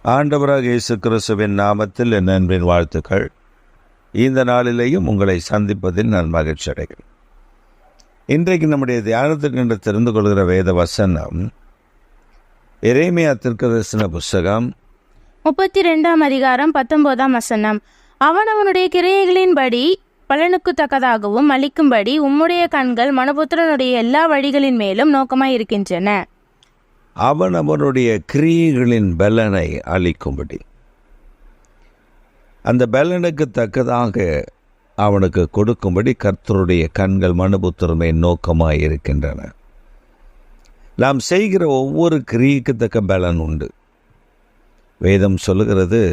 ஆண்டவராக இயேசு கிறிஸ்துவின் நாமத்தில் என் அன்பின் வாழ்த்துக்கள். இந்த நாளிலேயும் உங்களை சந்திப்பதில் நான் மகிழ்ச்சி அடைகிறேன். இன்றைக்கு நம்முடைய தியானத்துக்கு என்று தெரிந்து கொள்கிற வேத வசனம் எரேமியா தீர்க்கதரிசன புஸ்தகம் 32 அதிகாரம் 19 வசனம். அவனவனுடைய கிரியைகளின்படி பலனுக்கு தக்கதாகவும் அளிக்கும்படி உம்முடைய கண்கள் மனுபுத்திரனுடைய எல்லா வழிகளின் மேலும் நோக்கமாய் இருக்கின்றன. அவன் அவனுடைய கிரியைகளின் பலனை அளிக்கும்படி, அந்த பலனுக்கு தக்கதாக அவனுக்கு கொடுக்கும்படி கர்த்தருடைய கண்கள் மனுபுத்திரமே நோக்கமாய் இருக்கின்றன. நாம் செய்கிற ஒவ்வொரு கிரியைக்கு தக்க பலன் உண்டு. வேதம் சொல்லுகிறது,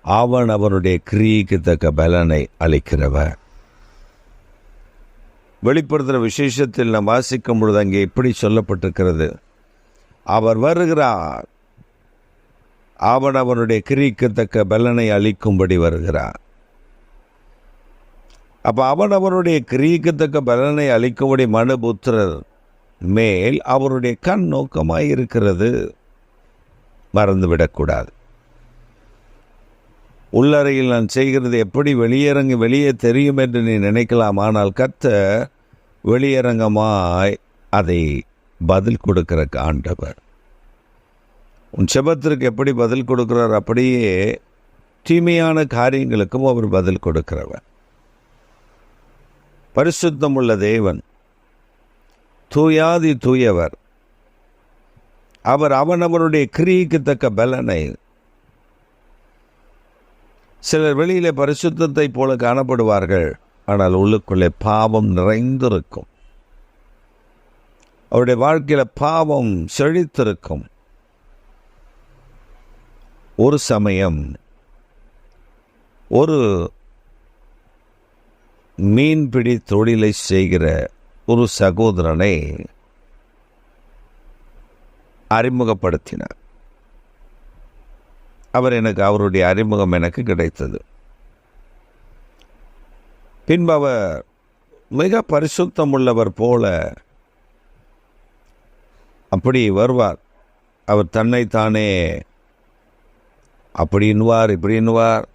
அவன் அவனுடைய கிரியைக்கு தக்க பலனை அளிக்கிறவர். வெளிப்படுத்துகிற விசேஷத்தில் நாம் வாசிக்கும் பொழுது அங்கே எப்படி சொல்லப்பட்டிருக்கிறது, அவர் வருகிறார், அவன் அவனுடைய கிரியைக்கு தக்க பலனை அளிக்கும்படி வருகிறார். அப்போ அவன் அவனுடைய கிரியைக்கு தக்க பலனை அளிக்கும்படி மனுபுத்திரர் மேல் அவருடைய கண் நோக்கமாய் இருக்கிறது. மறந்துவிடக்கூடாது. உள்ளறையில் நான் செய்கிறது எப்படி வெளியே தெரியும் என்று நீ நினைக்கலாம். ஆனால் கர்த்தர் வெளியரங்கமாய் அதை பதில் கொடுக்கிற ஆண்டவர். உன் செபத்திற்கு எப்படி பதில் கொடுக்கிறார், அப்படியே தீமையான காரியங்களுக்கும் அவர் பதில் கொடுக்கிறவர். பரிசுத்தம் உள்ள தேவன், தூயாதி தூயவர். அவர் அவனவருடைய கிரியைக்கு தக்க பலனை, சிலர் வெளியிலே பரிசுத்தத்தை போல காணப்படுவார்கள், ஆனால் உள்ளுக்குள்ளே பாவம் நிறைந்திருக்கும். அவருடைய வாழ்க்கையில பாவம் செழித்திருக்கும். ஒரு சமயம் ஒரு மீன்பிடி தொழிலை செய்கிற ஒரு சகோதரனை அறிமுகப்படுத்தினார். அவருடைய அறிமுகம் எனக்கு கிடைத்தது. பின்பு அவர் மிக பரிசுத்தம் உள்ளவர் போல அப்படி வருவார். அவர் தன்னைத்தானே அப்படின்னுவார், இப்படின்னுவார்.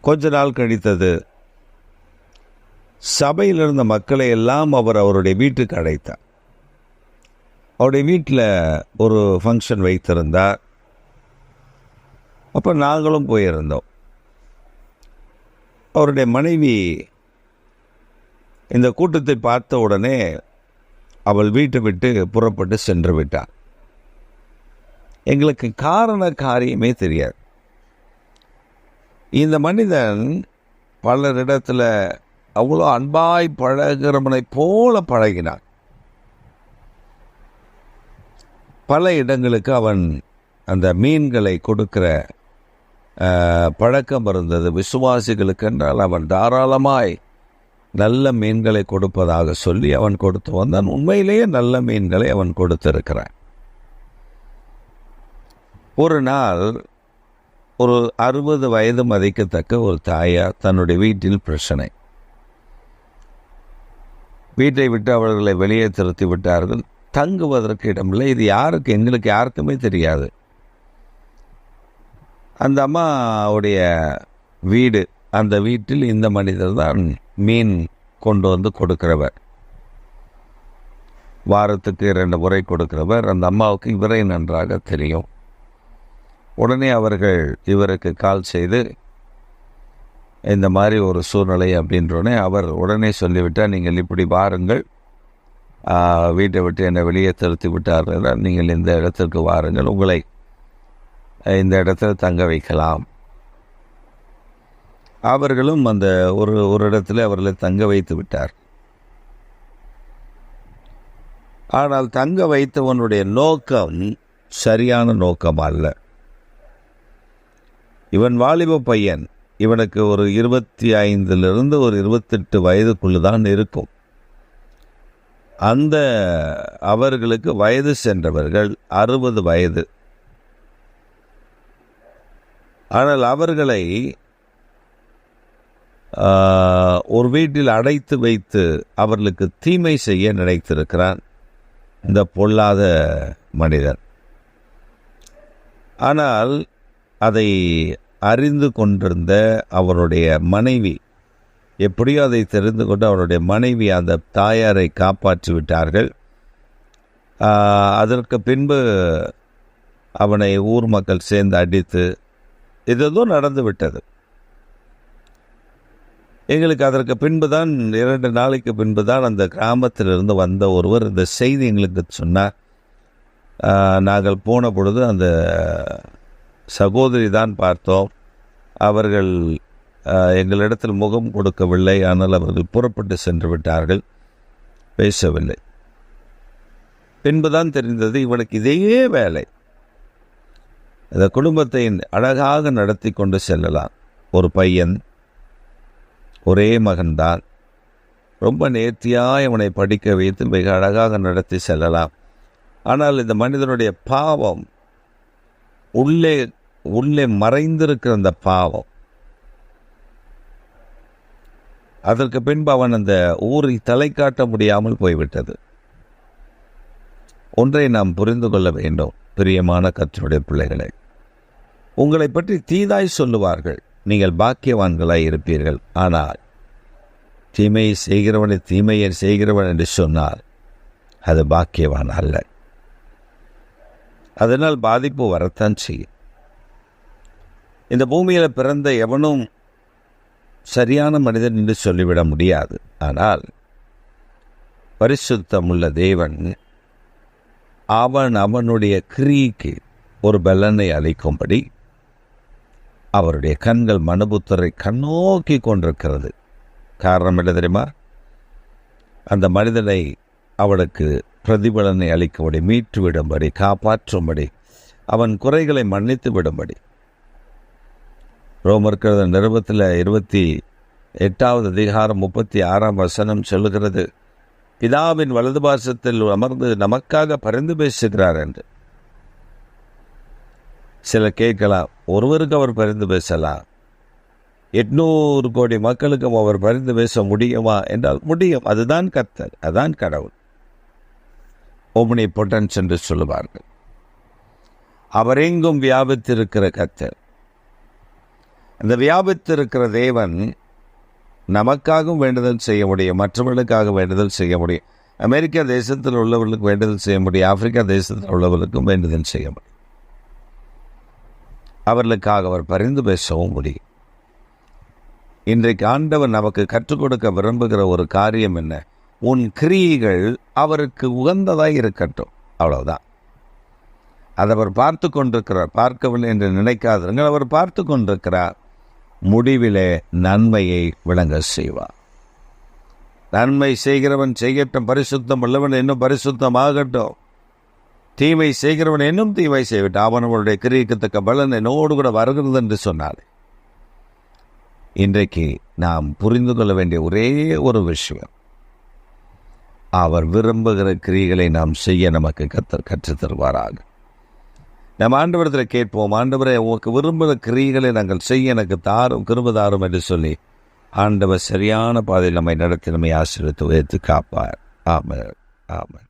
கொஞ்ச நாள் கழித்தது. சபையில் இருந்த மக்களை எல்லாம் அவர் அவருடைய வீட்டுக்கு அழைத்தார். அவருடைய வீட்டில் ஒரு ஃபங்க்ஷன் வைத்திருந்தார். அப்போ நாங்களும் போயிருந்தோம். அவருடைய மனைவி இந்த கூட்டத்தை பார்த்த உடனே அவள் வீட்டை விட்டு புறப்பட்டு சென்று விட்டார். எங்களுக்கு காரியமே தெரியாது. இந்த மனிதன் பலரிடத்தில் அவ்வளோ அன்பாய் பழகிறவனை போல பழகினான். பல இடங்களுக்கு அவன் அந்த மீன்களை கொடுக்கிற பழக்கம் இருந்தது. விசுவாசிகளுக்கு என்றால் அவன் தாராளமாய் நல்ல மீன்களை கொடுப்பதாக சொல்லி அவன் கொடுத்து வந்தான். உண்மையிலேயே நல்ல மீன்களை அவன் கொடுத்திருக்கிறான். ஒரு நாள் ஒரு 60 வயது மதிக்கத்தக்க ஒரு தாயார் தன்னுடைய வீட்டில் பிரச்சனை. வீட்டை விட்டு அவர்களை வெளியே திருத்தி விட்டார்கள். தங்குவதற்கு இடமில்லை. இது எங்களுக்கு யாருக்குமே தெரியாது. அந்த அம்மாவுடைய வீடு, அந்த வீட்டில் இந்த மனிதர் தான் மீன் கொண்டு வந்து கொடுக்கிறவர். வாரத்துக்கு 2 முறை கொடுக்கிறவர். அந்த அம்மாவுக்கு இவரை நன்றாக தெரியும். உடனே அவர்கள் இவருக்கு கால் செய்து, இந்த மாதிரி ஒரு சூழ்நிலை அப்படின்றோடனே அவர் உடனே சொல்லிவிட்டார், நீங்கள் இப்படி வாருங்கள், வீட்டை விட்டு என்னை வெளியே திருத்தி விட்டார்கள், நீங்கள் இந்த இடத்திற்கு வாருங்கள், உங்களை இந்த இடத்துல தங்க வைக்கலாம். அவர்களும் அந்த ஒரு இடத்துல அவர்களை தங்க வைத்து விட்டார். ஆனால் தங்க வைத்தவனுடைய நோக்கம் சரியான நோக்கம் அல்ல. இவன் வாலிப பையன். இவனுக்கு ஒரு 25 ஒரு 28 வயதுக்குள்ளே தான் இருக்கும். அந்த அவர்களுக்கு வயது சென்றவர்கள் 60 வயது. ஆனால் அவர்களை ஒரு வீட்டில் அடைத்து வைத்து அவர்களுக்கு தீமை செய்ய நினைத்திருக்கிறான் இந்த பொல்லாத மனிதன். ஆனால் அதை அறிந்து கொண்டிருந்த அவருடைய மனைவி, எப்படியோ அதை தெரிந்து கொண்டு அவருடைய மனைவி அந்த தாயாரை காப்பாற்றி விட்டார்கள். அதற்கு பின்பு அவனை ஊர் மக்கள் சேர்ந்து அடித்து ஏதோ நடந்து விட்டது. எங்களுக்கு அதற்கு பின்பு தான் 2 நாளைக்கு பின்பு தான் அந்த கிராமத்திலிருந்து வந்த ஒருவர் இந்த செய்தி எங்களுக்கு சொன்னார். நாங்கள் போன பொழுது அந்த சகோதரி தான் பார்த்தோம். அவர்கள் எங்களிடத்தில் முகம் கொடுக்கவில்லை. ஆனால் அவர்கள் புறப்பட்டு சென்று விட்டார்கள், பேசவில்லை. பின்புதான் தெரிந்தது இவனுக்கு இதே வேலை. இந்த குடும்பத்தை அழகாக நடத்தி கொண்டு செல்லலாம். ஒரு பையன், ஒரே மகன்தான். ரொம்ப நேர்த்தியாக இவனை படிக்க வைத்து மிக அழகாக நடத்தி செல்லலாம். ஆனால் இந்த மனிதனுடைய பாவம், உள்ளே மறைந்திருக்கிற அந்த பாவம், அதற்கு பின்பு அவன் அந்த ஊரை தலை காட்ட முடியாமல் போய்விட்டது. ஒன்றை நாம் புரிந்து கொள்ள வேண்டும், பிரியமான கர்த்தருடைய பிள்ளைகளை. உங்களை பற்றி தீதாய் சொல்லுவார்கள், நீங்கள் பாக்கியவான்களாய் இருப்பீர்கள். ஆனால் தீமையை செய்கிறவனை தீமையை செய்கிறவன் என்று சொன்னால் அது பாக்கியவான் அல்ல. அதனால் பாதிப்பு வரத்தான் செய்யும். இந்த பூமியில் பிறந்த எவனும் சரியான மனிதன் என்று சொல்லிவிட முடியாது. ஆனால் பரிசுத்தமுள்ள தேவன் அவனுடைய கிரியைக்கு ஒரு பலனை அளிக்கும்படி அவருடைய கண்கள் மனுபுத்தரை கண்ணோக்கி கொண்டிருக்கிறது. காரணம் என்ன தெரியுமா? அந்த மனிதனை அவனுக்கு பிரதிபலனை அளிக்கும்படி, மீட்டு விடும்படி, காப்பாற்றும்படி, அவன் குறைகளை மன்னித்து விடும்படி. ரோமர் நிருபத்தில் 28வது அதிகாரம் 36ஆம் வசனம் சொல்லுகிறது, பிதாவின் வலது பாசத்தில் அமர்ந்து நமக்காக பரிந்து பேசுகிறார் என்று. சில கேட்கலாம், ஒருவருக்கு அவர் பரிந்து பேசலாம், 800 கோடி மக்களுக்கும் அவர் பரிந்து பேச முடியுமா என்றால் முடியும். அதுதான் கர்த்தர், அதான் கடவுள். ஓம்னி பொட்டன்ஸ் என்று சொல்லுவார்கள். அவர் எங்கும் வியாபித்திருக்கிற கர்த்தர். அந்த வியாபித்திருக்கிற தேவன் நமக்காகவும் வேண்டுதல் செய்ய முடியும், மற்றவர்களுக்காக வேண்டுதல் செய்ய முடியும். அமெரிக்கா தேசத்தில் உள்ளவர்களுக்கு வேண்டுதல் செய்ய முடியும், ஆப்பிரிக்கா தேசத்தில் உள்ளவர்களுக்கும் வேண்டுதல் செய்ய முடியும். அவர்களுக்காக அவர் பரிந்து பேசவும் முடியும். இன்றைக்கு ஆண்டவர் நமக்கு கற்றுக் கொடுக்க விரும்புகிற ஒரு காரியம் என்ன? உன் கிரியைகள் அவருக்கு உகந்ததாய் இருக்கட்டும், அவ்வளவுதான். அதை அவர் பார்த்து கொண்டிருக்கிறார். பார்க்கவில்லை என்று நினைக்காதீர்கள், அவர் பார்த்து கொண்டிருக்கிறார். முடிவிலே நன்மையை விளங்க செய்வார். நன்மை செய்கிறவன் செய்யட்டும், பரிசுத்தம் உள்ளவன் இன்னும் பரிசுத்தமாகட்டும், தீமை செய்கிறவன் இன்னும் தீமை செய்யட்டும், அவனுடைய கிரியைக்கு தக்க பலன் என்னோடு கூட வருகிறது என்று சொன்னார். இன்றைக்கு நாம் புரிந்து கொள்ள வேண்டிய ஒரே ஒரு விஷயம், அவர் விரும்புகிற கிரியைகளை நாம் செய்ய நமக்கு கர்த்தர் கற்றுத் தருவாராக. நாம் ஆண்டவரிடத்தில் கேட்போம், ஆண்டவரை உங்களுக்கு விரும்புகிற கிரியைகளை நாங்கள் செய்ய எனக்கு தாரும், கிருபை தாரும் என்று சொல்லி ஆண்டவர் சரியான பாதையில் நம்மை நடத்தி நம்மை ஆசீர்வதித்து உயர்த்தி காப்பார். ஆமென், ஆமென்.